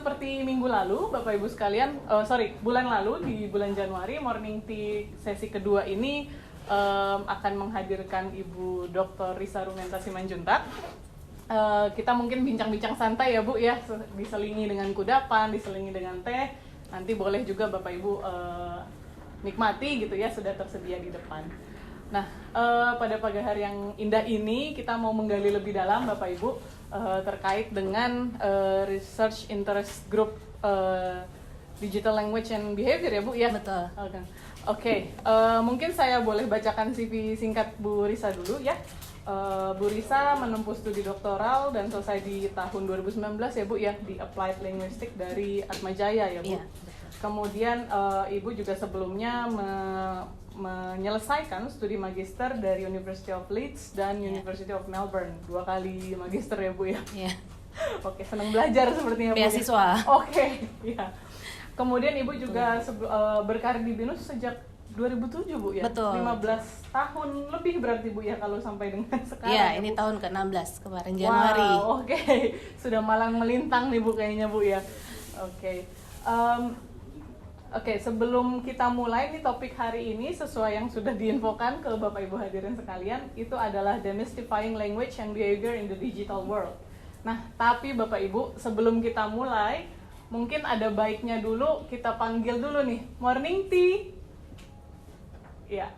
seperti minggu lalu, Bapak Ibu sekalian, bulan lalu di bulan Januari, Morning Tea sesi kedua ini akan menghadirkan Ibu Dr. Risa Rumenta Simanjuntak. Kita mungkin bincang-bincang santai ya Bu ya, diselingi dengan kudapan, diselingi dengan teh. Nanti boleh juga Bapak Ibu nikmati gitu ya, sudah tersedia di depan. Nah, pada pagi hari yang indah ini kita mau menggali lebih dalam Bapak Ibu terkait dengan Research Interest Group Digital Language and Behavior ya Bu ya? Betul. Oke. Mungkin saya boleh bacakan CV singkat Bu Risa dulu ya. Bu Risa menempuh studi doktoral dan selesai di tahun 2019 ya Bu ya, di Applied Linguistics dari Atmajaya ya Bu. Iya, kemudian Ibu juga sebelumnya menyelesaikan studi magister dari University of Leeds dan University of Melbourne. 2 kali magister ya Bu ya. Iya. Oke, senang belajar sepertinya Bu. Beasiswa. Ya? Oke, ya. Kemudian Ibu juga berkarir di BINUS sejak 2007 Bu ya. Betul. 15 tahun lebih berarti Bu ya kalau sampai dengan sekarang. Iya, ya, ini Bu? tahun ke-16 kemarin Januari. Wow, oke. Sudah malang melintang nih Bu kayaknya Bu ya. Oke. Oke, sebelum kita mulai nih topik hari ini sesuai yang sudah diinfokan ke Bapak Ibu hadirin sekalian, itu adalah Demystifying Language and Behavior in the Digital World. Nah, tapi Bapak Ibu, sebelum kita mulai, mungkin ada baiknya dulu kita panggil dulu nih, Morning Tea. Ya.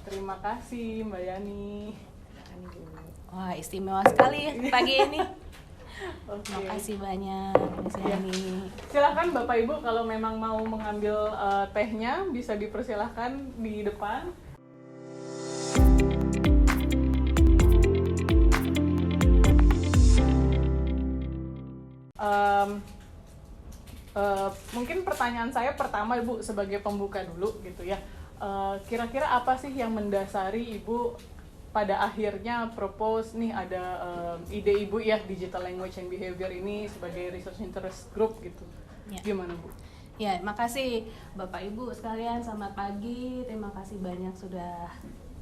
Terima kasih Mbak Yani. Wah, istimewa sekali pagi ini. Oke. Terima kasih banyak Miss Yani. Silahkan Bapak Ibu kalau memang mau mengambil tehnya bisa dipersilahkan di depan. Mungkin pertanyaan saya pertama Ibu sebagai pembuka dulu gitu ya. Kira-kira apa sih yang mendasari Ibu pada akhirnya propose nih ada ide Ibu ya Digital Language and Behavior ini sebagai Research Interest Group gitu. Ya. Gimana Bu? Ya, makasih Bapak Ibu sekalian, selamat pagi. Terima kasih banyak sudah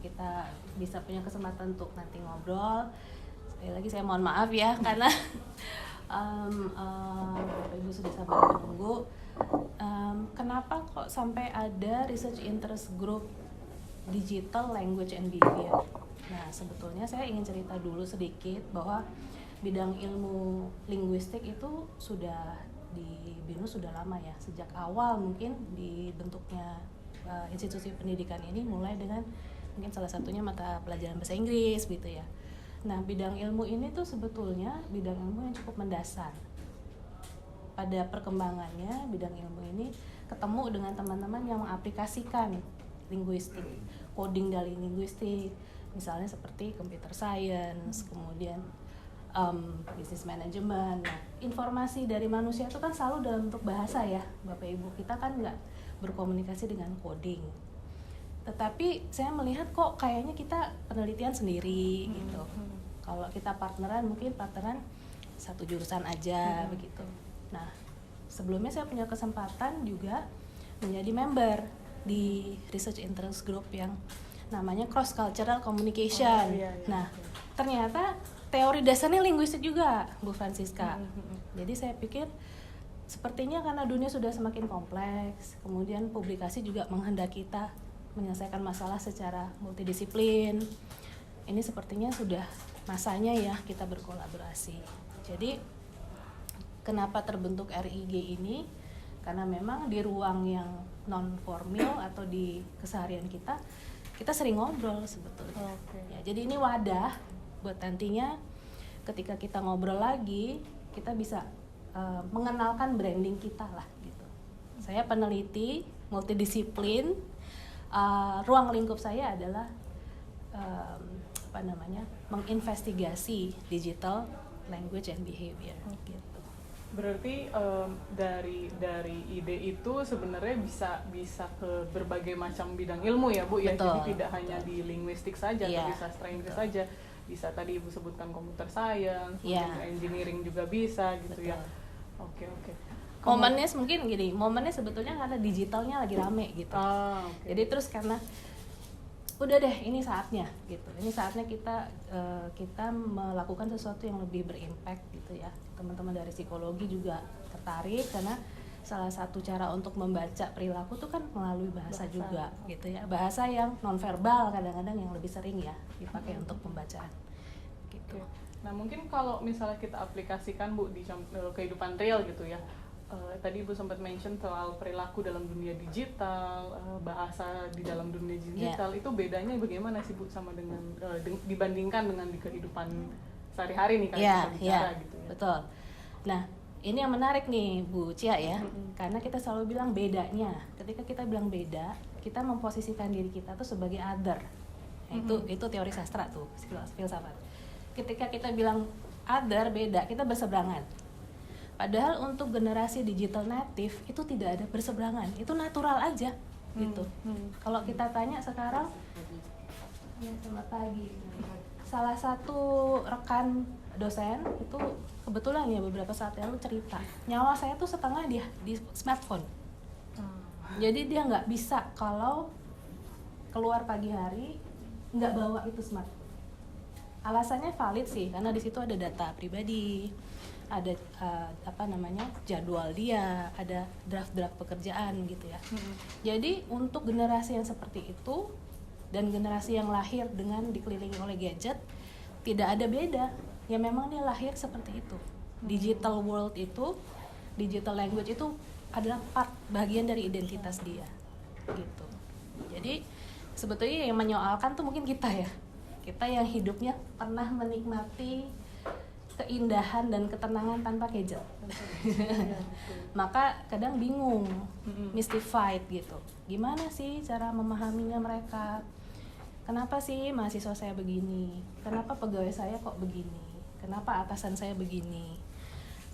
kita bisa punya kesempatan untuk nanti ngobrol. Sekali lagi saya mohon maaf ya karena Bapak Ibu sudah sabar menunggu. Kenapa kok sampai ada Research Interest Group Digital Language and Behavior? Nah, sebetulnya saya ingin cerita dulu sedikit bahwa bidang ilmu linguistik itu sudah di BINUS sudah lama ya, sejak awal mungkin dibentuknya institusi pendidikan ini mulai dengan mungkin salah satunya mata pelajaran bahasa Inggris gitu ya. Nah, bidang ilmu ini tuh sebetulnya bidang ilmu yang cukup mendasar. Pada perkembangannya bidang ilmu ini ketemu dengan teman-teman yang mengaplikasikan linguistik, coding dari linguistik, misalnya seperti computer science, kemudian business management. Nah, informasi dari manusia itu kan selalu dalam bentuk bahasa ya, Bapak Ibu. Kita kan nggak berkomunikasi dengan coding. Tetapi saya melihat kok kayaknya kita penelitian sendiri gitu. Kalau kita mungkin partneran satu jurusan aja begitu. Nah, sebelumnya saya punya kesempatan juga menjadi member di Research Interest Group yang namanya Cross Cultural Communication. Nah, ternyata teori dasarnya linguistik juga, Bu Francisca. Jadi saya pikir sepertinya karena dunia sudah semakin kompleks, kemudian publikasi juga menghendaki kita menyelesaikan masalah secara multidisiplin. Ini sepertinya sudah masanya ya kita berkolaborasi. Jadi kenapa terbentuk RIG ini? Karena memang di ruang yang non formal atau di keseharian kita sering ngobrol sebetulnya. Ya, jadi ini wadah buat nantinya ketika kita ngobrol lagi kita bisa mengenalkan branding kita lah gitu. Saya peneliti multidisiplin, ruang lingkup saya adalah menginvestigasi digital language and behavior gitu. Berarti dari ide itu sebenarnya bisa ke berbagai macam bidang ilmu ya Bu ya. Jadi tidak hanya di linguistik saja atau di sastra Inggris saja. Bisa tadi Ibu sebutkan computer science, engineering juga bisa gitu ya. Oke. Momennya mungkin gini, momennya sebetulnya karena digitalnya lagi rame gitu. Jadi terus karena udah deh ini saatnya gitu, ini saatnya kita melakukan sesuatu yang lebih berimpact gitu ya. Teman-teman dari psikologi juga tertarik karena salah satu cara untuk membaca perilaku tuh kan melalui bahasa juga gitu ya, bahasa yang nonverbal kadang-kadang yang lebih sering ya dipakai untuk pembacaan gitu. Nah mungkin kalau misalnya kita aplikasikan Bu di kehidupan real gitu ya, tadi Ibu sempat mention soal perilaku dalam dunia digital, bahasa di dalam dunia digital, itu bedanya bagaimana sih Bu sama dengan dibandingkan dengan di kehidupan sehari-hari nih kalau kita bicara gitu ya. Betul. Nah ini yang menarik nih Bu Cia ya, karena kita selalu bilang bedanya. Ketika kita bilang beda, kita memposisikan diri kita tuh sebagai other. Nah, itu teori sastra tuh, filsafat. Ketika kita bilang other, beda, kita berseberangan. Padahal untuk generasi digital native itu tidak ada berseberangan, itu natural aja gitu. Kalau kita tanya sekarang, ya selamat pagi. Salah satu rekan dosen itu kebetulan ya beberapa saat lalu cerita, nyawa saya tuh setengah di smartphone. Jadi dia nggak bisa kalau keluar pagi hari nggak bawa itu smartphone. Alasannya valid sih, karena di situ ada data pribadi, ada jadwal dia, ada draft-draft pekerjaan gitu ya. Jadi untuk generasi yang seperti itu dan generasi yang lahir dengan dikelilingi oleh gadget, tidak ada beda. Ya memang dia lahir seperti itu. Digital world itu, digital language itu adalah bagian dari identitas dia gitu. Jadi sebetulnya yang menyoalkan tuh mungkin kita ya. Kita yang hidupnya pernah menikmati keindahan dan ketenangan tanpa gadget. Maka kadang bingung, mystified gitu. Gimana sih cara memahaminya mereka? Kenapa sih mahasiswa saya begini? Kenapa pegawai saya kok begini? Kenapa atasan saya begini?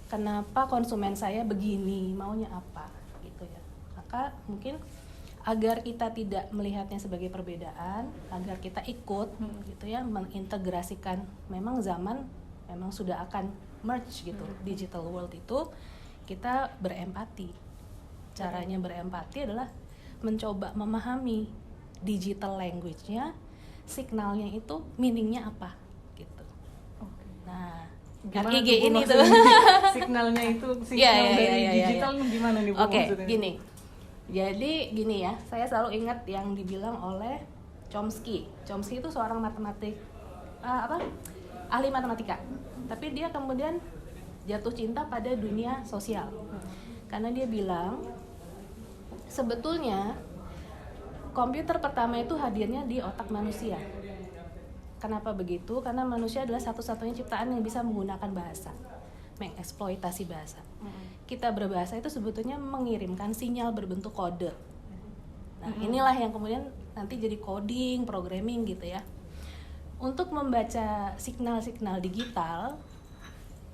Kenapa konsumen saya begini? Maunya apa? Gitu ya. Maka mungkin agar kita tidak melihatnya sebagai perbedaan, agar kita ikut gitu ya, mengintegrasikan, memang zaman memang sudah akan merge gitu, digital world itu, kita berempati. Caranya berempati adalah mencoba memahami digital language-nya, signalnya itu meaning-nya apa gitu. Nah, gimana RIG ini tuh signalnya itu signal dari digital gimana nih Bu? Oke, gini. Jadi gini ya, saya selalu ingat yang dibilang oleh Chomsky. Chomsky itu seorang ahli matematika. Tapi dia kemudian jatuh cinta pada dunia sosial. Karena dia bilang sebetulnya komputer pertama itu hadirnya di otak manusia. Kenapa begitu? Karena manusia adalah satu-satunya ciptaan yang bisa menggunakan bahasa, mengeksploitasi bahasa. Kita berbahasa itu sebetulnya mengirimkan sinyal berbentuk kode. Nah, inilah yang kemudian nanti jadi coding, programming gitu ya. Untuk membaca signal-signal digital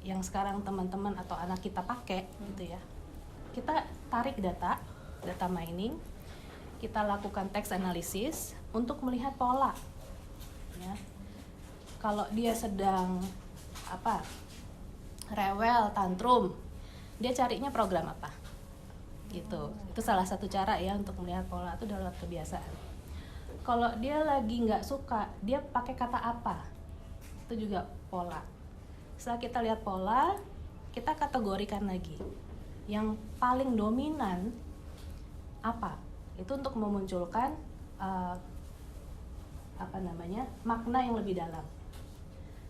yang sekarang teman-teman atau anak kita pakai gitu ya. Kita tarik data mining, kita lakukan text analysis untuk melihat pola. Ya. Kalau dia sedang rewel, tantrum, dia carinya program apa gitu. Itu salah satu cara ya untuk melihat pola itu dalam kebiasaan. Kalau dia lagi nggak suka, dia pakai kata apa, itu juga pola. Setelah kita lihat pola, kita kategorikan lagi yang paling dominan apa, itu untuk memunculkan makna yang lebih dalam.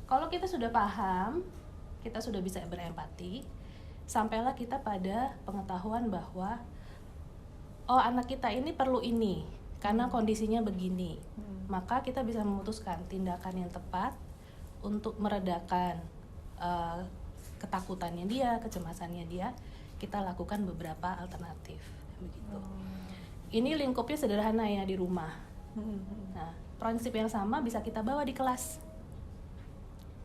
Kalau kita sudah paham, kita sudah bisa berempati, sampailah kita pada pengetahuan bahwa anak kita ini perlu ini karena kondisinya begini. Maka kita bisa memutuskan tindakan yang tepat untuk meredakan ketakutannya dia, kecemasannya dia. Kita lakukan beberapa alternatif begitu. Ini lingkupnya sederhana ya di rumah. Nah, prinsip yang sama bisa kita bawa di kelas.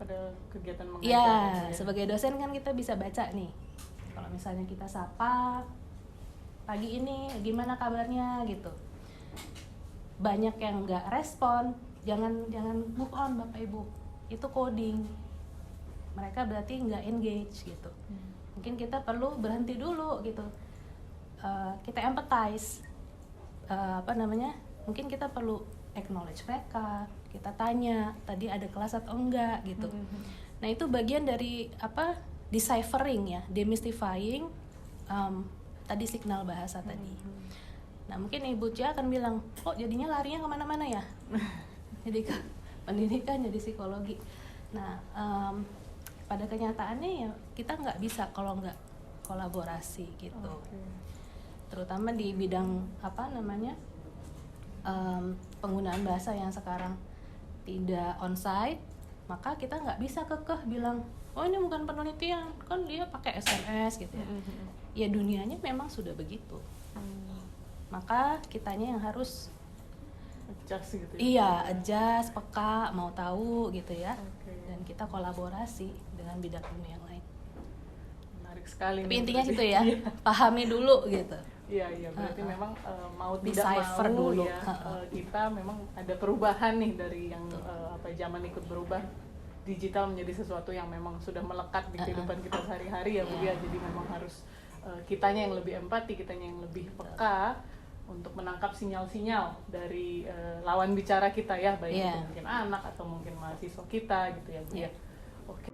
Pada kegiatan mengajar. Ya, sebagai dosen kan kita bisa baca nih. Kalau misalnya kita sapa, pagi ini gimana kabarnya gitu. Banyak yang nggak respon, jangan move on Bapak Ibu. Itu coding. Mereka berarti nggak engage gitu. Mungkin kita perlu berhenti dulu gitu. Kita empathize. Mungkin kita perlu acknowledge mereka, kita tanya tadi ada kelas atau enggak gitu. Nah itu bagian dari apa, deciphering ya, demystifying tadi signal bahasa tadi. Nah mungkin Ibu Cia akan bilang, kok jadinya larinya kemana-mana ya? Jadi ke pendidikan, jadi psikologi. Nah pada kenyataannya ya kita nggak bisa kalau nggak kolaborasi gitu. Terutama di bidang apa namanya penggunaan bahasa yang sekarang tidak onsite, maka kita nggak bisa kekeh bilang, oh ini bukan penelitian, kan dia pakai SMS gitu ya. Ya dunianya memang sudah begitu. Maka kitanya yang harus adjust gitu ya? Iya, adjust, peka, mau tahu gitu ya. Okay. Dan kita kolaborasi dengan bidang ilmu yang lain. Menarik sekali. Tapi intinya situ ya, pahami dulu gitu. Iya, berarti memang mau tidak Decipher mau dulu. ya kita memang ada perubahan nih dari yang zaman ikut berubah, digital menjadi sesuatu yang memang sudah melekat di kehidupan kita sehari-hari ya Bu ya. Jadi memang harus kitanya yang lebih empati, kitanya yang lebih peka untuk menangkap sinyal-sinyal dari lawan bicara kita ya, baik itu mungkin anak atau mungkin mahasiswa kita gitu ya Bu ya. Oke.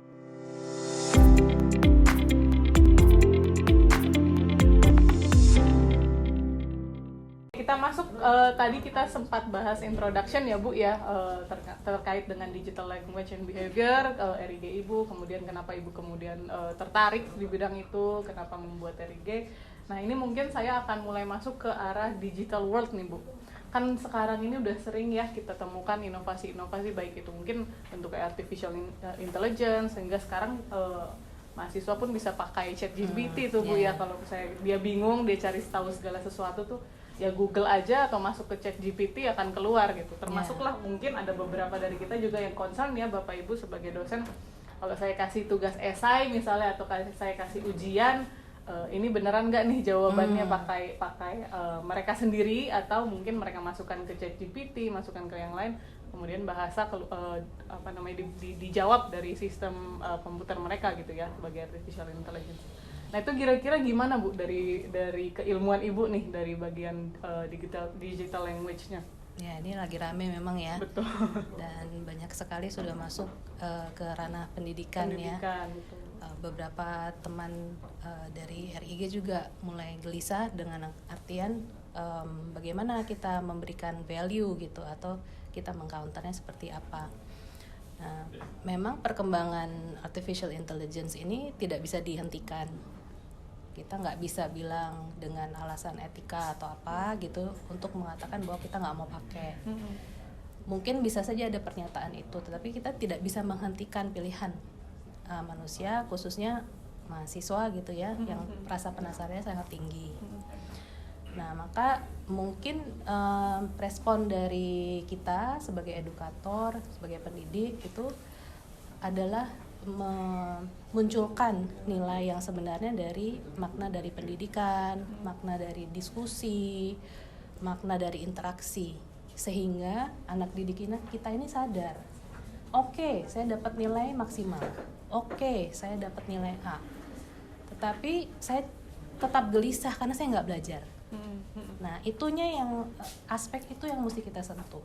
Kita masuk tadi kita sempat bahas introduction ya Bu ya, terkait dengan digital language and behavior, RIG Ibu, kemudian kenapa Ibu kemudian tertarik di bidang itu, kenapa membuat RIG. Nah ini mungkin saya akan mulai masuk ke arah digital world nih Bu. Kan sekarang ini udah sering ya kita temukan inovasi-inovasi, baik itu mungkin bentuk artificial intelligence, sehingga sekarang mahasiswa pun bisa pakai ChatGPT tuh Bu ya. Kalau dia bingung, dia cari tahu segala sesuatu tuh ya Google aja atau masuk ke ChatGPT akan keluar gitu. Termasuklah mungkin ada beberapa dari kita juga yang concern ya Bapak Ibu sebagai dosen, kalau saya kasih tugas esai misalnya atau saya kasih ujian, ini beneran nggak nih jawabannya pakai mereka sendiri atau mungkin mereka masukkan ke ChatGPT, masukkan ke yang lain, kemudian bahasa dijawab dari sistem komputer mereka gitu ya sebagai artificial intelligence. Nah itu kira-kira gimana Bu dari keilmuan Ibu nih dari bagian digital language-nya? Ya ini lagi rame memang ya. Betul. Dan banyak sekali sudah masuk ke ranah pendidikan ya. Betul. Beberapa teman dari RIG juga mulai gelisah dengan artian bagaimana kita memberikan value gitu atau kita mengcounternya seperti apa. Nah, memang perkembangan artificial intelligence ini tidak bisa dihentikan. Kita nggak bisa bilang dengan alasan etika atau apa gitu untuk mengatakan bahwa kita nggak mau pakai. Mungkin bisa saja ada pernyataan itu, tetapi kita tidak bisa menghentikan pilihan manusia, khususnya mahasiswa gitu ya, yang rasa penasarannya sangat tinggi. Nah maka mungkin respon dari kita sebagai edukator, sebagai pendidik itu adalah memunculkan nilai yang sebenarnya dari makna dari pendidikan, makna dari diskusi, makna dari interaksi, sehingga anak didik kita ini sadar, oke, saya dapat nilai maksimal, oke, saya dapat nilai A, tetapi saya tetap gelisah karena saya nggak belajar. Nah itunya yang aspek itu yang mesti kita sentuh.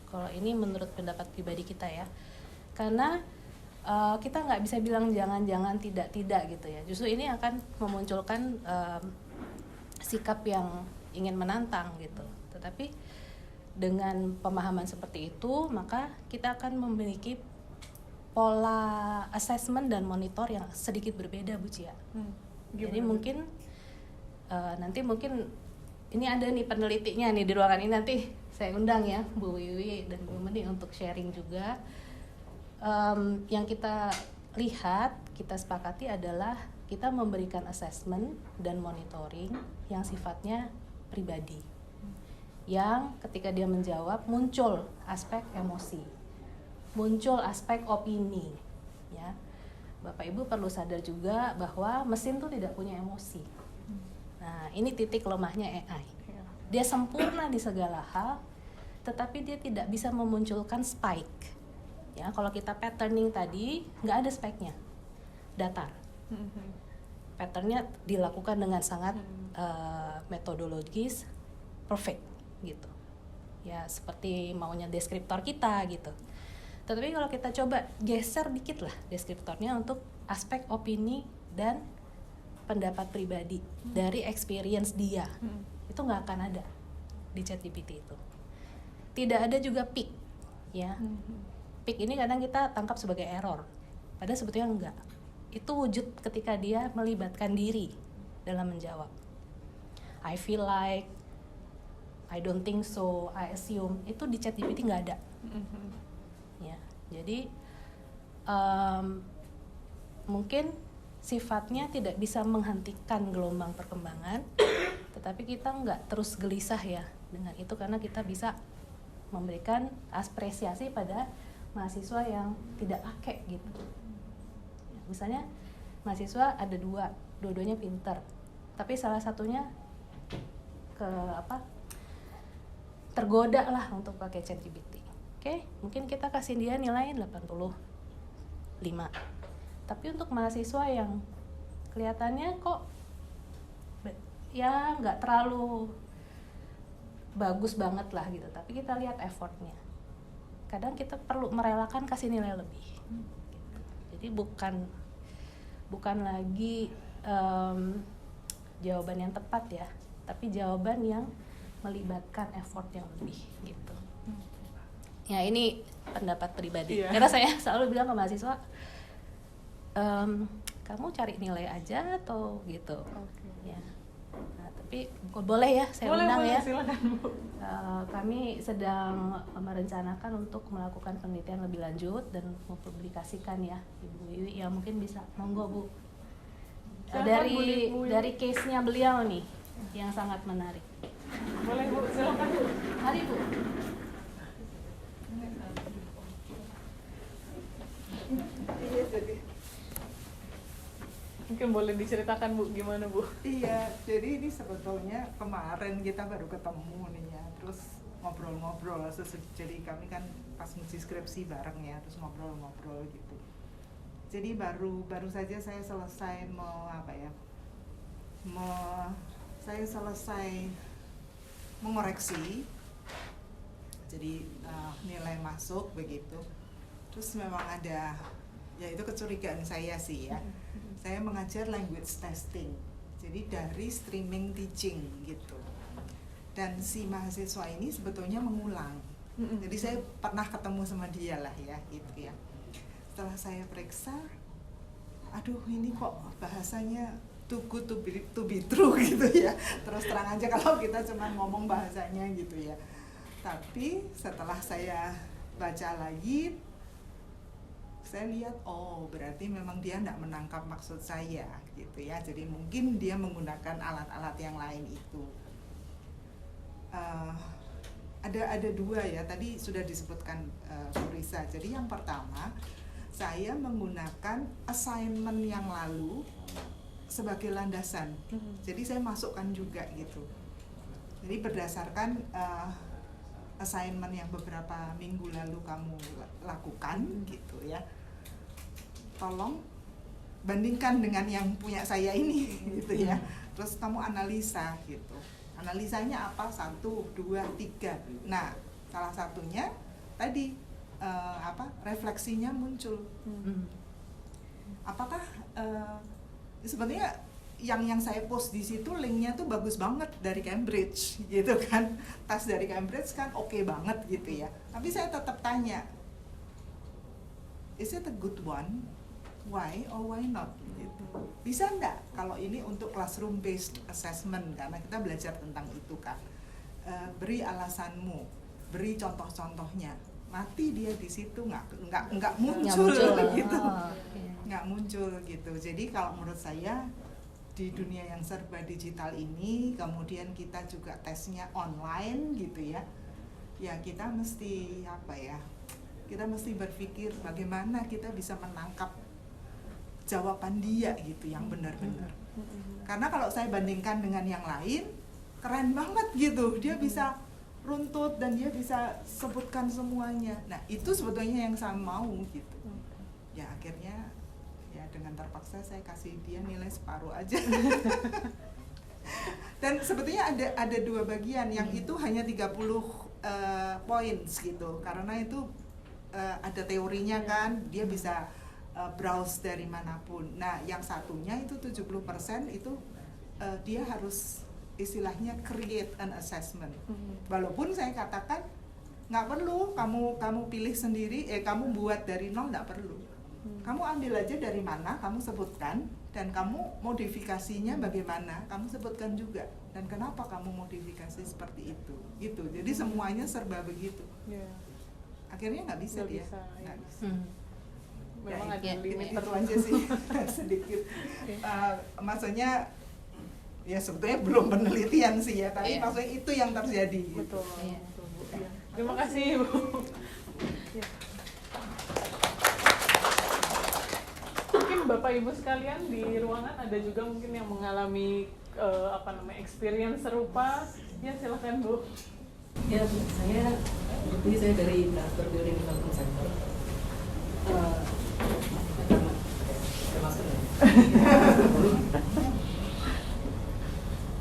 Kalau ini menurut pendapat pribadi kita ya, karena kita nggak bisa bilang jangan tidak gitu ya. Justru ini akan memunculkan sikap yang ingin menantang gitu. Tetapi dengan pemahaman seperti itu, maka kita akan memiliki pola assessment dan monitor yang sedikit berbeda Bu Cia. Jadi mungkin nanti mungkin ini ada nih penelitinya nih di ruangan ini, nanti saya undang ya Bu Wiwi dan Bu Meni untuk sharing juga. Yang kita lihat, kita sepakati adalah kita memberikan assessment dan monitoring yang sifatnya pribadi, yang ketika dia menjawab muncul aspek emosi, muncul aspek opini ya. Bapak Ibu perlu sadar juga bahwa mesin tuh tidak punya emosi. Nah ini titik lemahnya AI, dia sempurna di segala hal tetapi dia tidak bisa memunculkan spike. Ya, kalau kita patterning tadi nggak ada spike-nya, datar. Patternnya dilakukan dengan sangat metodologis, perfect gitu. ya seperti maunya deskriptor kita gitu. Tetapi kalau kita coba geser dikit lah deskriptornya untuk aspek opini dan pendapat pribadi dari experience dia, itu nggak akan ada di ChatGPT itu. Tidak ada juga pick, ya. Pick ini kadang kita tangkap sebagai error, padahal sebetulnya enggak. Itu wujud ketika dia melibatkan diri dalam menjawab. I feel like, I don't think so, I assume, itu di ChatGPT nggak ada. Ya, jadi mungkin sifatnya tidak bisa menghentikan gelombang perkembangan, tetapi kita nggak terus gelisah ya dengan itu, karena kita bisa memberikan apresiasi pada mahasiswa yang tidak pakai gitu. Misalnya mahasiswa ada dua-duanya pinter, tapi salah satunya tergoda lah untuk pakai ChatGPT. Oke, mungkin kita kasih dia nilai 85. Tapi untuk mahasiswa yang kelihatannya kok ya nggak terlalu bagus banget lah gitu, tapi kita lihat effortnya. Kadang kita perlu merelakan kasih nilai lebih. Gitu. Jadi bukan lagi jawaban yang tepat ya, tapi jawaban yang melibatkan effort yang lebih gitu. Ya ini pendapat pribadi. Karena saya selalu bilang ke mahasiswa, kamu cari nilai aja atau gitu. Ya. Nah, tapi boleh ya saya undang ya. Silakan Bu. Kami sedang merencanakan untuk melakukan penelitian lebih lanjut dan mempublikasikan ya Ibu Wiwi, ya mungkin bisa monggo Bu. Dari case-nya beliau nih yang sangat menarik. Boleh Bu, silakan Bu. Mari Bu. Iya, jadi Mungkin boleh diceritakan Bu, gimana Bu? iya, jadi ini sebetulnya kemarin kita baru ketemu nih ya, terus ngobrol-ngobrol. Jadi kami kan pas ngisi skripsi bareng ya, terus ngobrol-ngobrol gitu. Jadi baru saja saya selesai saya selesai mengoreksi. Jadi nilai masuk begitu. Terus memang ada, ya itu kecurigaan saya sih ya. Saya mengajar language testing, jadi dari streaming teaching gitu. Dan si mahasiswa ini sebetulnya mengulang. Jadi saya pernah ketemu sama dia lah ya, gitu ya. Setelah saya periksa, aduh ini kok bahasanya too good to be true gitu ya. Terus terang aja kalau kita cuma ngomong bahasanya gitu ya. Tapi setelah saya baca lagi, saya lihat, oh berarti memang dia tidak menangkap maksud saya gitu ya. Jadi mungkin dia menggunakan alat-alat yang lain itu. Ada dua ya, tadi sudah disebutkan Bu Risa. Jadi yang pertama, saya menggunakan assignment yang lalu sebagai landasan. Jadi saya masukkan juga gitu. Jadi berdasarkan assignment yang beberapa minggu lalu kamu lakukan gitu ya, tolong bandingkan dengan yang punya saya ini gitu ya. Terus kamu analisa gitu. Analisanya apa? 1, 2, 3. Nah, salah satunya tadi refleksinya muncul. Apakah sebenarnya yang saya post di situ linknya tuh bagus banget dari Cambridge gitu kan, tes dari Cambridge kan oke banget gitu ya. Tapi saya tetap tanya, is it a good one? Why or why not? Gitu. Bisa nggak kalau ini untuk classroom based assessment, karena kita belajar tentang itu kan. Beri alasanmu, beri contoh-contohnya. Mati dia di situ nggak muncul gitu, nggak muncul gitu. Jadi kalau menurut saya di dunia yang serba digital ini, kemudian kita juga tesnya online gitu ya. Ya kita mesti kita mesti berpikir bagaimana kita bisa menangkap jawaban dia gitu yang benar-benar. Karena kalau saya bandingkan dengan yang lain, keren banget gitu. Dia bisa runtut dan dia bisa sebutkan semuanya. Nah, itu sebetulnya yang saya mau gitu. Ya akhirnya ya dengan terpaksa saya kasih dia nilai separuh aja. Dan sebetulnya ada dua bagian, yang itu hanya 30 points gitu, karena itu ada teorinya kan, dia bisa browse dari manapun. Nah, yang satunya itu 70% itu dia harus istilahnya create an assessment. Walaupun saya katakan nggak perlu kamu pilih sendiri, kamu buat dari nol, nggak perlu. Kamu ambil aja dari mana, kamu sebutkan, dan kamu modifikasinya bagaimana, kamu sebutkan juga, dan kenapa kamu modifikasi seperti itu, gitu. Jadi semuanya serba begitu. Akhirnya nggak bisa dia. Nggak bisa. Memang Ya, ada limit itu aja sih sedikit. Maksudnya ya sebetulnya belum penelitian sih ya, tapi maksudnya itu yang terjadi. Betul. Iya. Betul, Bu. Iya. Terima kasih, Bu. Ya. Mungkin Bapak Ibu sekalian di ruangan ada juga mungkin yang mengalami experience serupa. Ya, silakan, Bu. Ya, saya dari Character Building Development Center.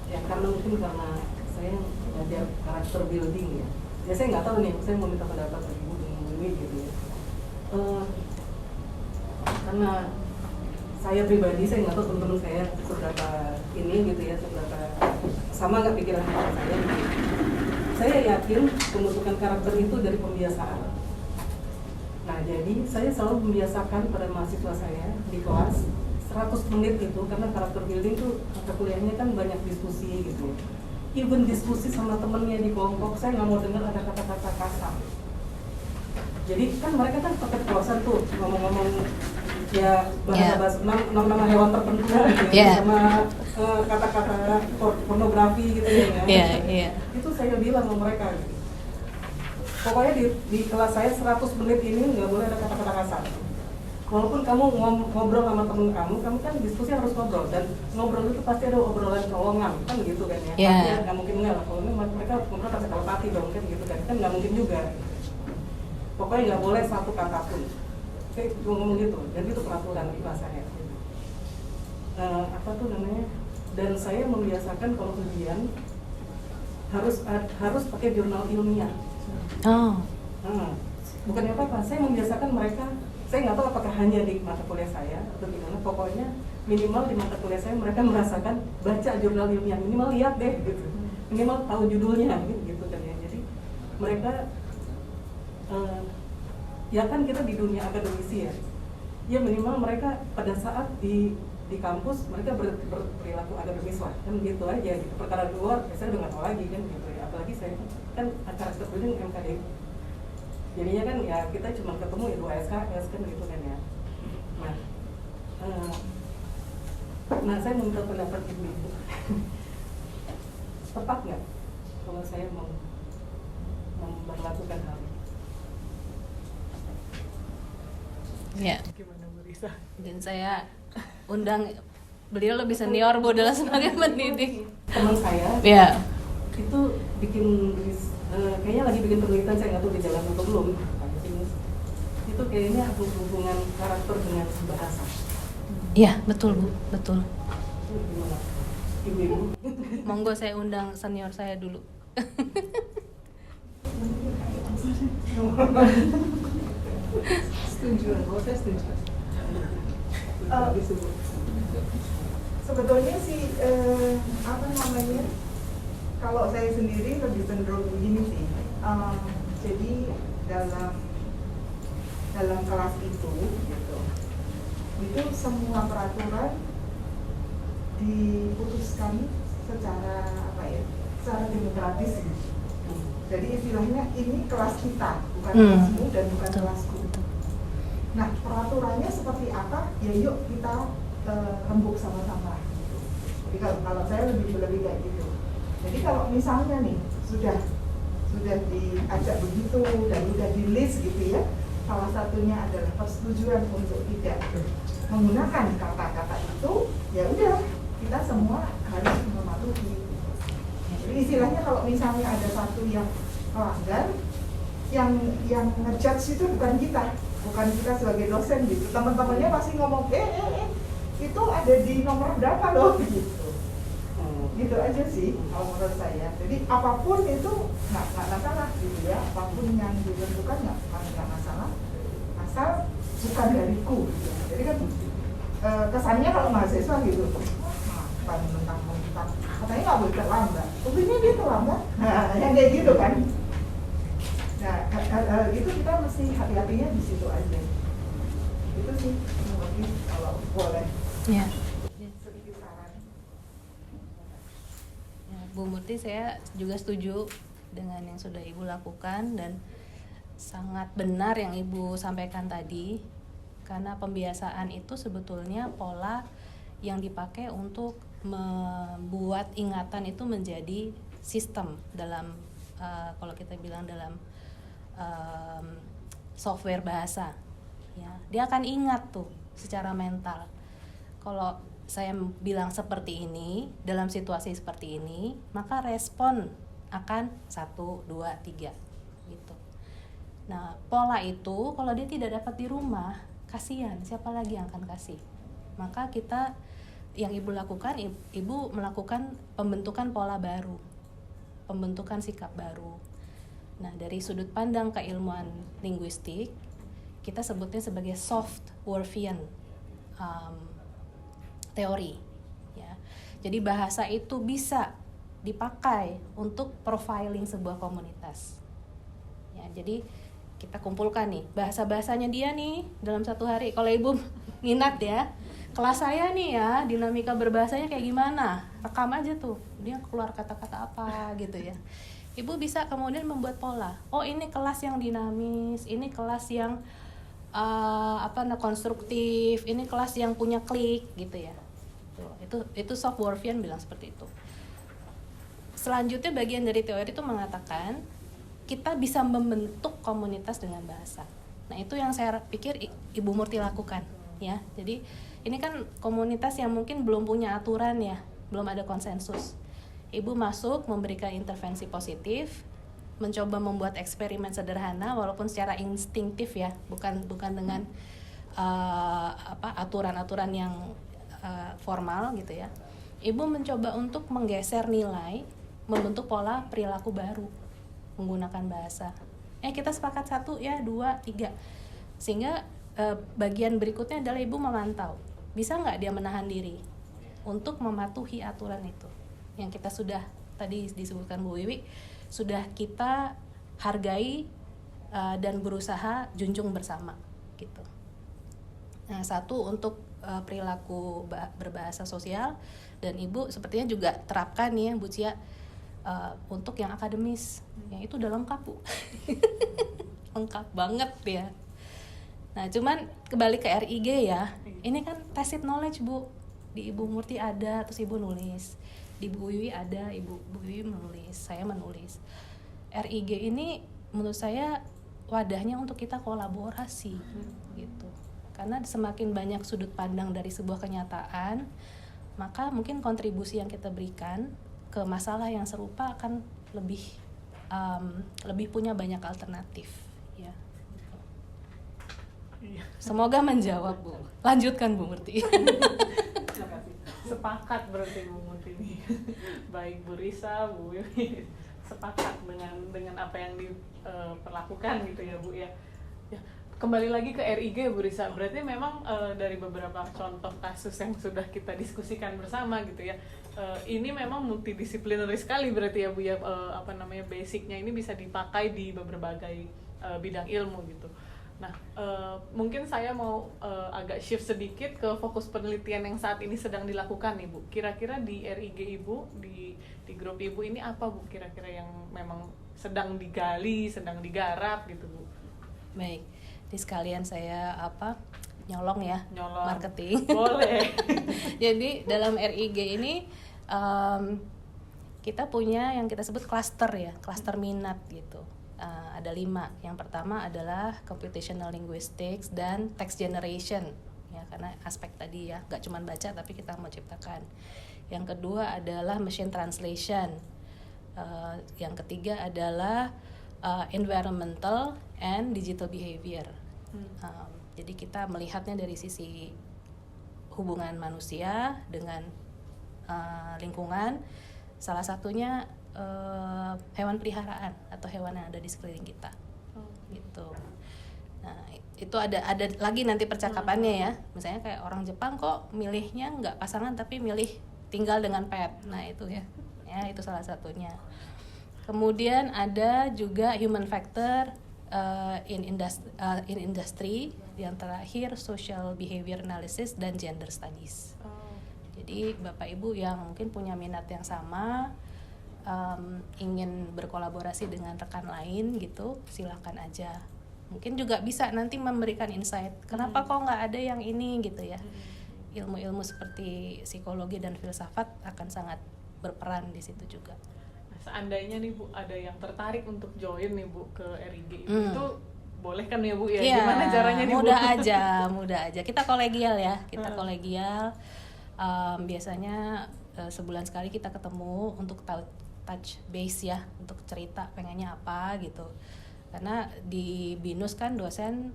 Ya, karena saya belajar karakter building ya. Ya saya nggak tahu nih, saya mau minta pendapat dari Ibu dengan Wiwi gitu ya. Karena saya pribadi, saya nggak tahu teman-teman saya seberapa ini gitu ya, seberapa sama nggak pikiran saya gitu. Saya yakin pembentukan karakter itu dari pembiasaan. Nah, jadi saya selalu membiasakan pada mahasiswa saya di kelas 100 menit itu, karena karakter building tuh mata kuliahnya kan banyak diskusi gitu. Even diskusi sama temennya di kelompok, saya nggak mau dengar ada kata-kata kasar. Jadi kan mereka kan pakai kelosan tuh ngomong-ngomong ya bahasa-bahasa nama hewan tertentu gitu ya, sama kata-kata pornografi gitu ya. Itu saya bilang sama mereka gitu. Pokoknya di kelas saya 100 menit ini nggak boleh ada kata-kata kasar. Walaupun kamu ngobrol sama temen kamu kan diskusi harus ngobrol, dan ngobrol itu pasti ada obrolan colongan kan gitu kan ya. Pasti nggak mungkin nggak lah, kalau mereka ngobrol pasti telepati dong kan gitu kan nggak mungkin juga. Pokoknya nggak boleh satu kata pun. Saya ngomong gitu, dan itu peraturan di kelas saya. Dan saya membiasakan kalau ujian harus pakai jurnal ilmiah. Bukannya apa-apa, saya membiasakan mereka. Saya nggak tahu apakah hanya di mata kuliah saya atau gimana, pokoknya minimal di mata kuliah saya mereka merasakan baca jurnal ilmiah, minimal lihat deh gitu, minimal tahu judulnya gitu kan ya. Jadi mereka ya kan kita di dunia akademisi ya minimal mereka pada saat di kampus mereka berperilaku akademis lah kan gitu aja gitu. Perkara luar saya udah nggak tahu lagi kan gitu ya, apalagi saya kan acara studi MKD. Jadinya kan ya kita cuma ketemu ya 2 SKS kan gitu kan ya. Nah saya minta pendapat Ibu. Tepat nggak kalau saya memperlakukan hal ini? Ya. Gimana, Bu Risa? Dan saya undang beliau lebih senior Bu dalam sebagai pendidik. Teman saya itu bikin kayaknya lagi bikin penelitian, saya nggak tahu di jalan atau belum. Itu kayaknya hubungan karakter dengan bahasa. Iya, betul Bu, betul. Gimana? Ibu-ibu? Monggo saya undang senior saya dulu. Setuju, saya setuju. Sebetulnya sih kalau saya sendiri lebih cenderung begini sih. Jadi dalam kelas itu gitu, semua peraturan diputuskan secara secara demokratis gitu. Jadi istilahnya ini kelas kita, bukan kelasmu dan bukan kelasku. Nah, peraturannya seperti apa? Ya yuk kita rembuk sama-sama. Jadi kalau saya lebih kayak gitu. Jadi kalau misalnya nih sudah diajak begitu dan sudah di list gitu ya, salah satunya adalah persetujuan untuk tidak menggunakan kata-kata itu, ya udah kita semua harus mematuhi. Jadi istilahnya kalau misalnya ada satu yang melanggar, yang ngejudge itu bukan kita sebagai dosen gitu. Teman-temannya pasti ngomong itu ada di nomor berapa loh gitu. gitu aja sih kalau menurut saya. Jadi apapun itu nggak masalah gitu ya, apapun yang ditentukan nggak masalah, asal bukan dariku gitu. Jadi kan kesannya kalau mahasiswa gitu, bukan tentang katanya nggak boleh terlambat, buktinya dia terlambat, nah yang kayak gitu kan. Nah itu kita mesti hati-hatinya di situ aja. Itu sih mungkin kalau boleh. Ya. Sedikit saran. Ya, Bu Murti, saya juga setuju dengan yang sudah Ibu lakukan dan sangat benar yang Ibu sampaikan tadi, karena pembiasaan itu sebetulnya pola yang dipakai untuk membuat ingatan itu menjadi sistem dalam kalau kita bilang dalam software bahasa, ya dia akan ingat tuh secara mental. Kalau saya bilang seperti ini dalam situasi seperti ini, maka respon akan 1, 2, 3 gitu. Nah, pola itu kalau dia tidak dapat di rumah, kasihan, siapa lagi yang akan kasih? Maka kita yang Ibu lakukan, Ibu melakukan pembentukan pola baru, pembentukan sikap baru. Nah, dari sudut pandang keilmuan linguistik, kita sebutnya sebagai soft Whorfian teori. Ya. Jadi bahasa itu bisa dipakai untuk profiling sebuah komunitas. Ya, jadi kita kumpulkan nih bahasa-bahasanya dia nih dalam satu hari. Kalau Ibu minat ya, kelas saya nih ya dinamika berbahasanya kayak gimana, rekam aja tuh dia keluar kata-kata apa gitu ya. Ibu bisa kemudian membuat pola. Oh, ini kelas yang dinamis, ini kelas yang konstruktif, ini kelas yang punya klik gitu ya. Itu soft Whorfian bilang seperti itu. Selanjutnya bagian dari teori itu mengatakan kita bisa membentuk komunitas dengan bahasa. Nah, itu yang saya pikir Ibu Murti lakukan ya. Jadi ini kan komunitas yang mungkin belum punya aturan ya, belum ada konsensus. Ibu masuk memberikan intervensi positif, mencoba membuat eksperimen sederhana walaupun secara instinktif ya, bukan dengan aturan-aturan yang formal gitu ya. Ibu mencoba untuk menggeser nilai, membentuk pola perilaku baru menggunakan bahasa. Kita sepakat 1 ya, 2, 3. Sehingga bagian berikutnya adalah Ibu memantau, bisa nggak dia menahan diri untuk mematuhi aturan itu yang kita sudah tadi disebutkan Bu Wiwi, sudah kita hargai dan berusaha junjung bersama gitu. Nah, 1 untuk perilaku berbahasa sosial, dan Ibu sepertinya juga terapkan nih ya Bu Cia untuk yang akademis, yang itu udah lengkap Bu. Lengkap banget ya. Nah, cuman kembali ke RIG ya, ini kan tacit knowledge Bu, di Ibu Murti ada, terus Ibu nulis, di Bu Wiwi ada, Bu Wiwi menulis, saya menulis. RIG ini menurut saya wadahnya untuk kita kolaborasi gitu. Karena semakin banyak sudut pandang dari sebuah kenyataan, maka mungkin kontribusi yang kita berikan ke masalah yang serupa akan lebih punya banyak alternatif ya. Semoga menjawab Bu. Lanjutkan Bu Murti. Terima kasih. Sepakat berarti Bu Murti ini. Baik Bu Risa, Bu Wiwi sepakat dengan apa yang diperlakukan gitu ya Bu ya. Ya, kembali lagi ke RIG Bu Risa, berarti memang dari beberapa contoh kasus yang sudah kita diskusikan bersama gitu ya, ini memang multidisipliner sekali berarti ya Bu ya, basicnya ini bisa dipakai di berbagai bidang ilmu gitu. Nah, mungkin saya mau agak shift sedikit ke fokus penelitian yang saat ini sedang dilakukan nih Bu. Kira-kira di RIG Ibu, di grup Ibu ini apa Bu kira-kira yang memang sedang digali, sedang digarap gitu Bu? Baik, di sekalian saya nyolong ya, marketing. Boleh. Jadi dalam RIG ini kita punya yang kita sebut cluster ya, cluster minat gitu. Ada 5. Yang pertama adalah computational linguistics dan text generation ya, karena aspek tadi ya, nggak cuma baca tapi kita mau ciptakan. Yang kedua adalah machine translation. Yang ketiga adalah environmental and digital behavior. Jadi kita melihatnya dari sisi hubungan manusia dengan lingkungan, Salah satunya hewan peliharaan atau hewan yang ada di sekeliling kita. Gitu. Nah, itu ada lagi nanti percakapannya ya. Misalnya kayak orang Jepang kok milihnya nggak pasangan tapi milih tinggal dengan pet. Nah, itu ya. Ya, itu salah satunya. Kemudian ada juga human factor in industry, yang terakhir social behavior analysis dan gender studies. Jadi Bapak Ibu yang mungkin punya minat yang sama, ingin berkolaborasi dengan rekan lain gitu, silakan aja. Mungkin juga bisa nanti memberikan insight, kenapa kok nggak ada yang ini gitu ya. Ilmu-ilmu seperti psikologi dan filsafat akan sangat berperan di situ juga. Nah, seandainya nih Bu ada yang tertarik untuk join nih Bu ke RIG itu boleh kan ya Bu ya? Gimana caranya nih Bu? Mudah aja. Kita kolegial ya, kolegial. Biasanya sebulan sekali kita ketemu untuk touch base ya, untuk cerita pengennya apa gitu. Karena di BINUS kan dosen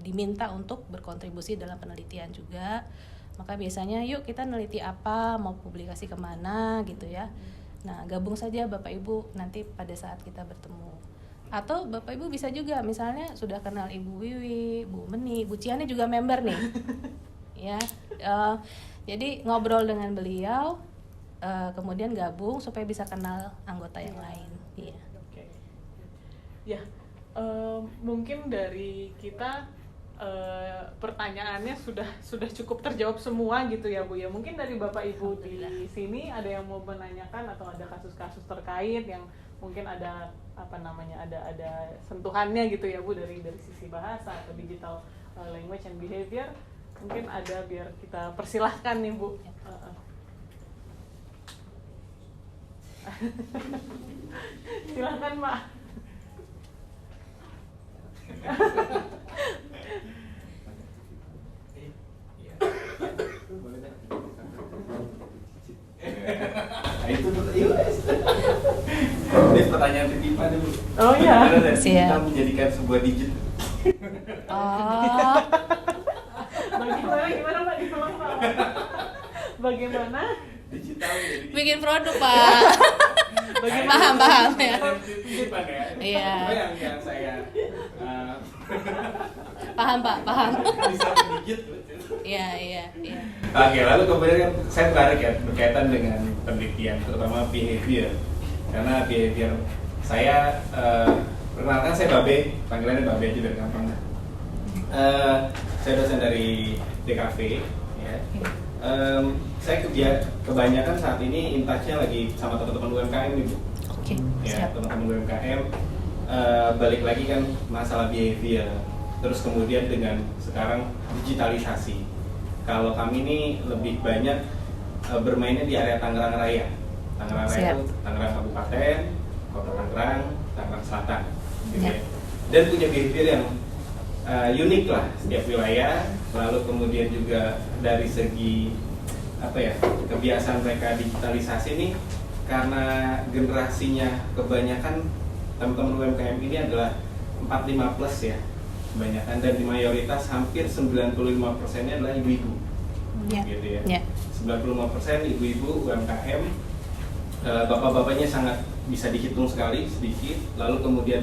diminta untuk berkontribusi dalam penelitian juga. Maka biasanya yuk kita neliti apa, mau publikasi kemana gitu ya. Nah, gabung saja Bapak Ibu nanti pada saat kita bertemu. Atau Bapak Ibu bisa juga misalnya sudah kenal Ibu Wiwi, Bu Meni, Bu Ciani juga member nih. Ya, jadi ngobrol dengan beliau, kemudian gabung supaya bisa kenal anggota yang lain. Iya. Oke. Ya, mungkin dari kita pertanyaannya sudah cukup terjawab semua gitu ya Bu ya. Mungkin dari Bapak Ibu di sini ada yang mau menanyakan atau ada kasus-kasus terkait yang mungkin ada ada sentuhannya gitu ya Bu dari sisi bahasa atau digital language and behavior. Mungkin ada, biar kita persilahkan nih Bu. Silahkan Pak. Ini pertanyaan titipan dulu. Oh iya. Kita menjadikan sebuah digit. Gimana Pak? Ditolong Pak. Bagaimana? Digital Bikin produk Pak. Paham ya. Titipan ya. Iya. Yang saya Paham Pak. bisa mendigit. Iya. Oke, lalu kemudian saya tertarik ya berkaitan dengan penelitian, terutama behavior. Karena behavior saya, perkenalkan saya Babe, panggilannya Babe aja biar gampang. Saya dosen dari DKV. Ya. Saya kebanyakan saat ini in touch-nya lagi sama teman-teman UMKM nih Bu. Oke. Ya, teman-teman UMKM. Balik lagi kan masalah behavior. Terus kemudian dengan sekarang digitalisasi. Kalau kami ini lebih banyak bermainnya di area Tangerang Raya. Tangerang Raya itu Tangerang Kabupaten, Kota Tangerang, Tangerang Selatan, gitu ya. Dan punya behavior yang unik lah setiap wilayah. Lalu kemudian juga dari segi kebiasaan mereka digitalisasi ini, karena generasinya kebanyakan teman-teman UMKM ini adalah 45 plus ya kebanyakan, dan di mayoritas hampir 95%-nya adalah ibu-ibu. Gitu ya. 95% ibu-ibu UMKM, bapak-bapaknya sangat bisa dihitung sekali sedikit. Lalu kemudian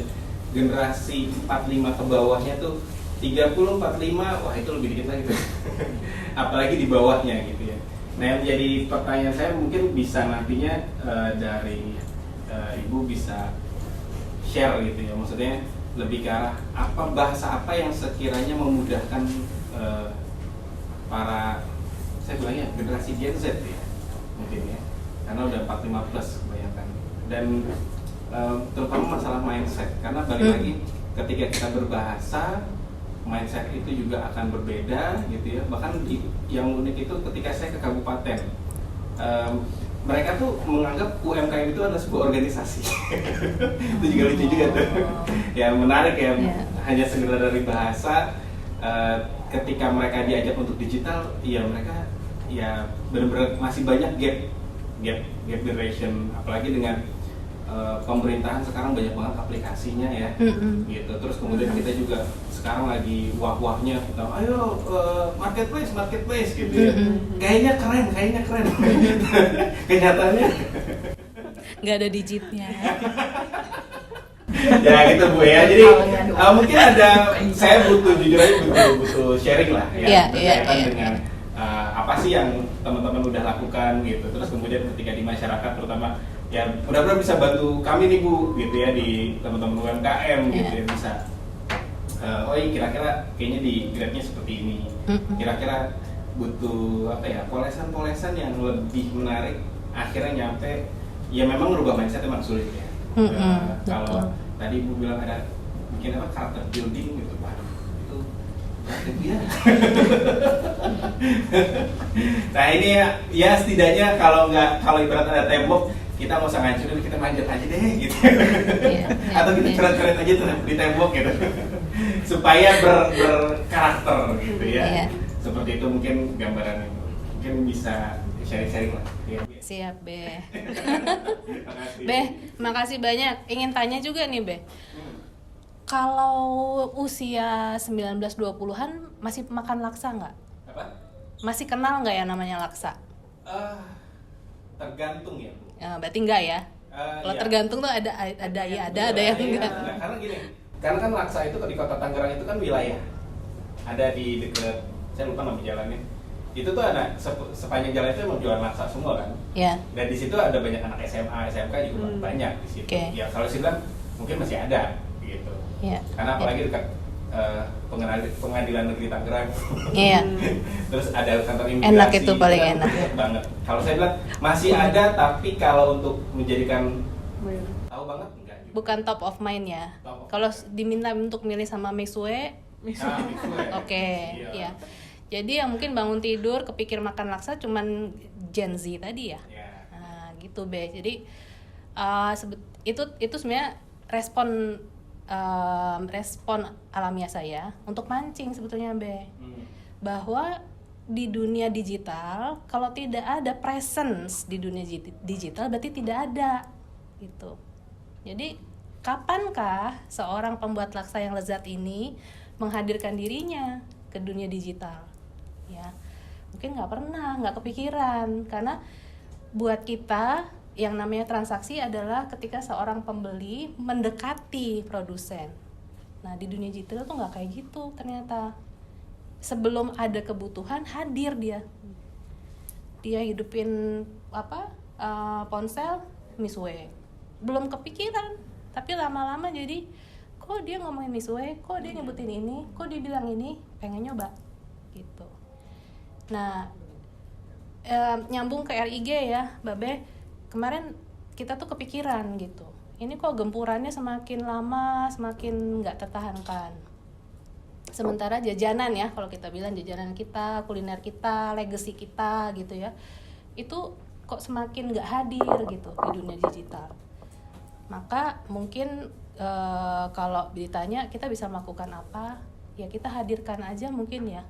generasi 45 ke bawahnya tuh 30-45, wah itu lebih dikit lagi tuh. Apalagi di bawahnya gitu ya. Nah, yang jadi pertanyaan saya mungkin bisa nantinya dari ibu bisa share gitu ya, maksudnya lebih ke arah bahasa apa yang sekiranya memudahkan para, saya bilangnya generasi Gen Z ya mungkin ya, karena udah 45 plus kebanyakan, dan terutama masalah mindset, karena balik lagi ketika kita berbahasa, mindset itu juga akan berbeda gitu ya. Bahkan yang unik itu ketika saya ke kabupaten, mereka tuh menganggap UMKM itu adalah sebuah organisasi. Itu juga lucu juga tuh. Ya menarik ya, hanya sekedar dari bahasa. Ketika mereka diajak untuk digital, ya mereka ya benar-benar masih banyak gap generation, apalagi dengan pemerintahan sekarang banyak banget aplikasinya ya, gitu. Terus kemudian kita juga sekarang lagi wah-wahnya, ayo marketplace gitu ya. Kayaknya keren. Kenyataannya Nggak ada digitnya. ya gitu Bu ya. Jadi mungkin saya butuh sharing lah ya, berkaitan dengan apa sih yang teman-teman udah lakukan gitu. Terus kemudian ketika di masyarakat terutama ya mudah-mudahan bisa bantu kami nih Bu gitu ya, di teman-teman UMKM gitu ya, bisa oh iya kira-kira kayaknya di grade-nya seperti ini, kira-kira butuh apa ya, polesan-polesan yang lebih menarik, akhirnya nyampe ya memang merubah mindset emang sulit ya. Kalau tadi Bu bilang ada bikin apa karakter building gitu, waduh itu ya. Nah ini ya setidaknya kalau ibarat ada tembok, kita nggak usah ngancurin, kita manjat aja deh gitu. Atau kita coret-coret aja tuh di tembok gitu. Supaya berkarakter gitu ya. Seperti itu mungkin gambarannya. Mungkin bisa sharing-sharing lah. Ya. Siap, Be. Be, makasih banyak. Ingin tanya juga nih, Be. Kalau usia 19-20-an masih makan laksa nggak? Apa? Masih kenal nggak ya namanya laksa? Tergantung ya, Bu. Berarti enggak ya? Kalau iya. Tergantung tuh ada yang enggak. Nah, karena gini, karena kan laksa itu di kota Tangerang itu kan wilayah. Ada di dekat, saya lupa nama jalannya. Itu tuh ada sepanjang jalan itu emang jualan laksa semua kan. Ya. Dan di situ ada banyak anak SMA, SMK juga banyak di situ. Okay. Ya kalau sih bilang mungkin masih ada gitu. Iya. Karena apalagi dekat pengadilan negeri Tangerang. Iya. Terus ada kantor imigrasi. Enak itu paling kan, enak. banget. Kalau saya bilang masih ada, tapi kalau untuk menjadikan tahu banget enggak juga. Bukan top of mind ya. Top of Kalau diminta untuk milih sama Mixue, oke, ya. Jadi yang mungkin bangun tidur kepikir makan laksa cuman Gen Z tadi ya. Nah, gitu Be. Jadi itu sebenarnya respon alamiah saya untuk mancing sebetulnya Be. Bahwa di dunia digital kalau tidak ada presence di dunia digital berarti tidak ada gitu. Jadi kapankah seorang pembuat laksa yang lezat ini menghadirkan dirinya ke dunia digital? Ya, mungkin nggak kepikiran, karena buat kita yang namanya transaksi adalah ketika seorang pembeli mendekati produsen. Nah di dunia digital tuh nggak kayak gitu ternyata. Sebelum ada kebutuhan hadir dia hidupin ponsel Mixue, belum kepikiran, tapi lama-lama jadi kok dia ngomongin Mixue, kok dia nyebutin ini, kok dia bilang ini, pengen nyoba gitu. Nah, nyambung ke RIG ya, Babe. Kemarin kita tuh kepikiran gitu. Ini kok gempurannya semakin lama semakin nggak tertahankan. Sementara jajanan ya, kalau kita bilang jajanan kita, kuliner kita, legacy kita gitu ya, itu kok semakin nggak hadir gitu di dunia digital. Maka mungkin kalau ditanya kita bisa melakukan apa, ya kita hadirkan aja mungkin ya.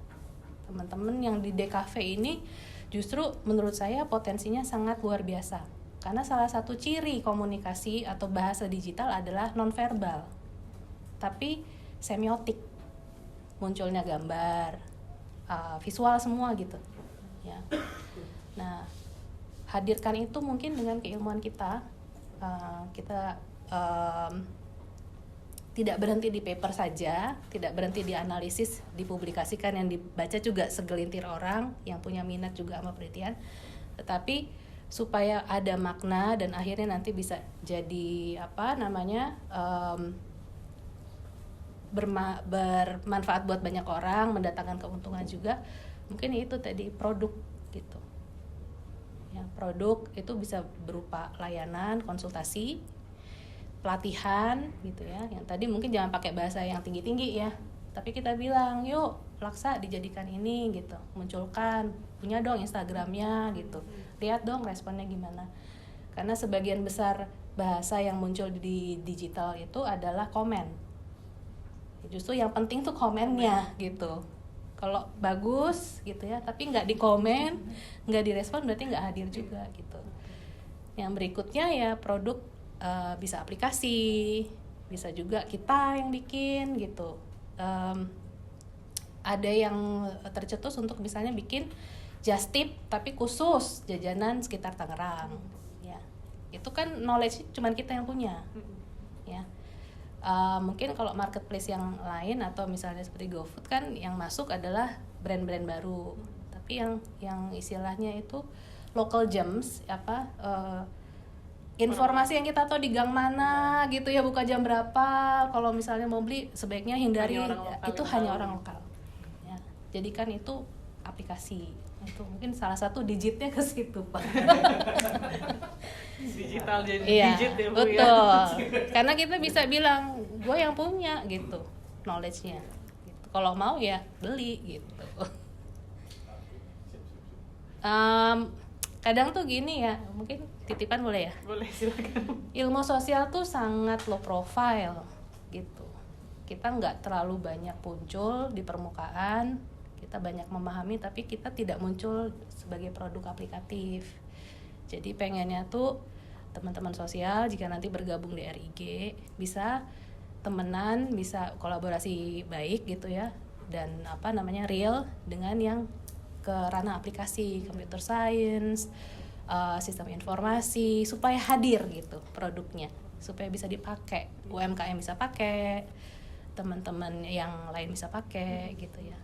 Teman-teman yang di DKV ini justru menurut saya potensinya sangat luar biasa. Karena salah satu ciri komunikasi atau bahasa digital adalah nonverbal. Tapi semiotik. Munculnya gambar, visual semua gitu. Ya. Nah, hadirkan itu mungkin dengan keilmuan kita. Kita tidak berhenti di paper saja, tidak berhenti di analisis, dipublikasikan, yang dibaca juga segelintir orang yang punya minat juga sama penelitian, tetapi supaya ada makna dan akhirnya nanti bisa jadi bermanfaat buat banyak orang, mendatangkan keuntungan juga. Mungkin itu tadi produk gitu. Ya, produk itu bisa berupa layanan, konsultasi, pelatihan gitu ya. Yang tadi mungkin jangan pakai bahasa yang tinggi-tinggi ya, tapi kita bilang yuk laksa dijadikan ini gitu, munculkan, punya dong Instagramnya gitu, lihat dong responnya gimana. Karena sebagian besar bahasa yang muncul di digital itu adalah komen. Justru yang penting tuh komennya gitu. Kalau bagus gitu ya, tapi nggak dikomen, nggak direspon, berarti nggak hadir juga gitu. Yang berikutnya ya produk bisa aplikasi, bisa juga kita yang bikin gitu. Ada yang tercetus untuk misalnya bikin just tip tapi khusus jajanan sekitar Tangerang, ya itu kan knowledge cuman kita yang punya, ya. Mungkin kalau marketplace yang lain atau misalnya seperti GoFood kan yang masuk adalah brand-brand baru, tapi yang istilahnya itu local gems, informasi yang kita tahu di gang mana gitu ya, buka jam berapa, kalau misalnya mau beli sebaiknya hindari, hanya orang lokal. Jadikan itu aplikasi. Itu mungkin salah satu digitnya ke situ, Pak. Digital jadi iya, digit ya, Bu, betul. ya. Karena kita bisa bilang gue yang punya gitu knowledge-nya gitu. Kalau mau ya beli gitu. Kadang tuh gini ya, mungkin titipan boleh ya? Boleh, silakan. Ilmu sosial tuh sangat low profile gitu. Kita nggak terlalu banyak muncul di permukaan, kita banyak memahami tapi kita tidak muncul sebagai produk aplikatif. Jadi pengennya tuh teman-teman sosial jika nanti bergabung di RIG bisa temenan, bisa kolaborasi baik gitu ya, dan real dengan yang ke ranah aplikasi, computer science, sistem informasi, supaya hadir gitu produknya, supaya bisa dipakai, UMKM bisa pakai, teman-teman yang lain bisa pakai gitu ya.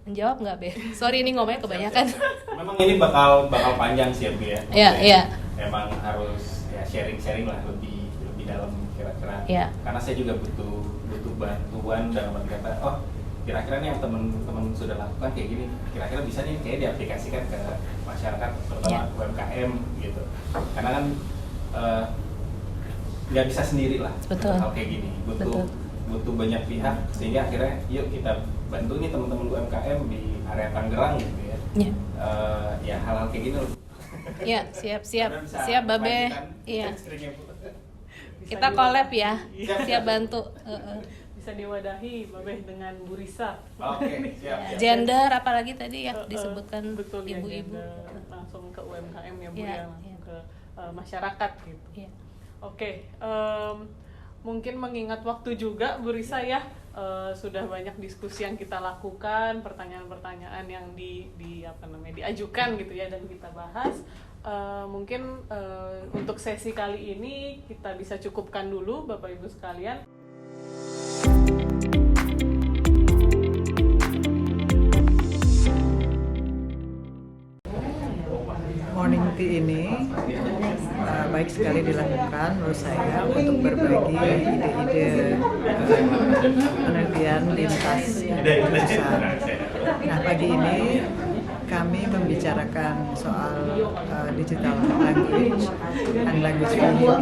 Menjawab nggak, Be? Sorry ini ngomongnya kebanyakan. Memang ini bakal panjang sih ya, Bu ya. Iya. Emang harus ya sharing lah lebih dalam kira-kira. Iya. Karena saya juga butuh bantuan dalam arti kata, kira-kira nih yang teman-teman sudah lakukan kayak gini, kira-kira bisa nih kayak diaplikasikan ke masyarakat, terutama UMKM gitu. Karena kan nggak bisa sendiri lah. Betul. Hal kayak gini butuh banyak pihak, sehingga akhirnya yuk kita bantu nih teman-teman UMKM di area Tangerang gitu ya. Iya. Ya hal-hal kayak gini loh. Iya, siap Babe. Iya. Kita Bisa collab ya. Iya. Siap bantu. Bisa diwadahi Babeh dengan Bu Risa. Oke, siap. Gender apalagi tadi ya disebutkan betul, ya, ibu-ibu. gender. Langsung ke UMKM ya, Bu, Iya, ya, langsung ke masyarakat gitu. Iya. Oke, mungkin mengingat waktu juga Bu Risa ya, sudah banyak diskusi yang kita lakukan, pertanyaan-pertanyaan yang diajukan gitu ya, dan kita bahas. Mungkin untuk sesi kali ini kita bisa cukupkan dulu Bapak Ibu sekalian. Morning tea ini baik sekali dilakukan menurut saya untuk berbagi ide-ide penelitian lintas jurusan. Nah, pagi ini kami membicarakan soal digital language and language behavior,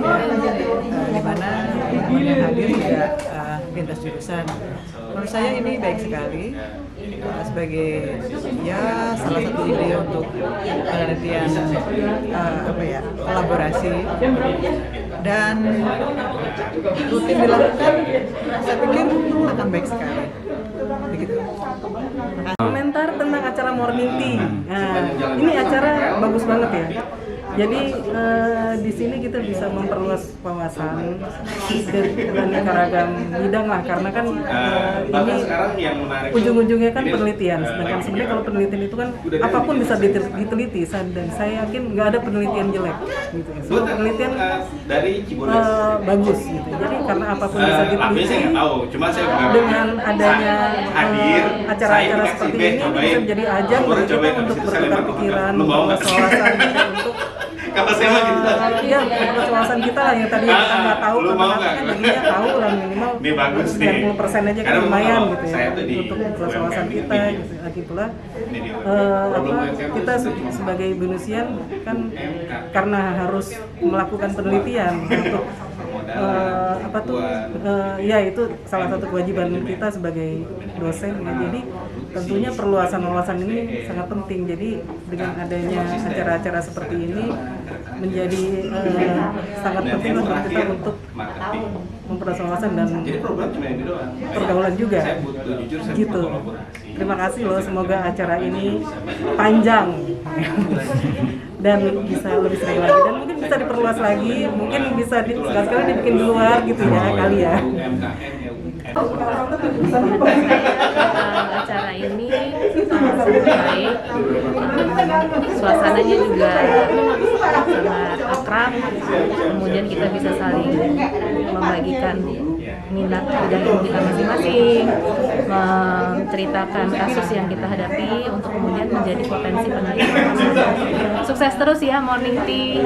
di mana teman yang hadir juga lintas jurusan. Menurut saya ini baik sekali sebagai salah satu ide untuk penelitian kolaborasi dan rutin dilakukan. Saya pikir akan baik sekali. Begitu. Komentar tentang acara Morning Tea. Nah, ini acara bagus banget ya. Jadi di sini kita bisa memperluas wawasan dan beraneka ragam bidang lah, karena kan ini ujung-ujungnya kan penelitian. Sedangkan sebenarnya kalau penelitian itu kan apapun bisa diteliti, dan saya yakin nggak ada penelitian jelek gitu ya. Semua penelitian bagus gitu. Jadi karena apapun bisa diteliti, dengan adanya acara-acara seperti ini bisa menjadi ajang bagi kita untuk bertukar pikiran, memperluas wawasan kita untuk iya, wawasan kita lah yang tadi kita nggak tahu, kan jadinya tahu lah, minimal 90% aja kan lumayan gitu ya, untuk memperluas wawasan kita gitu. Lagi pula kita sebagai Binusien kan karena harus melakukan penelitian untuk ya itu salah satu kewajiban kita sebagai dosen ya. Jadi tentunya perluasan wawasan ini sangat penting. Jadi dengan adanya acara-acara seperti ini menjadi sangat penting untuk kita untuk memperluas wawasan dan pergaulan juga. Gitu. dan bisa lebih sering lagi dan mungkin bisa diperluas lagi, mungkin bisa sekali-sekali dibikin di luar gitu ya kali ya. Acara ini sangat baik, suasananya juga sangat akrab, kemudian kita bisa saling membagikan minat bidang ilmu kita masing-masing, menceritakan kasus yang kita hadapi untuk kemudian menjadi potensi penelitian. Sukses terus ya Morning Tea.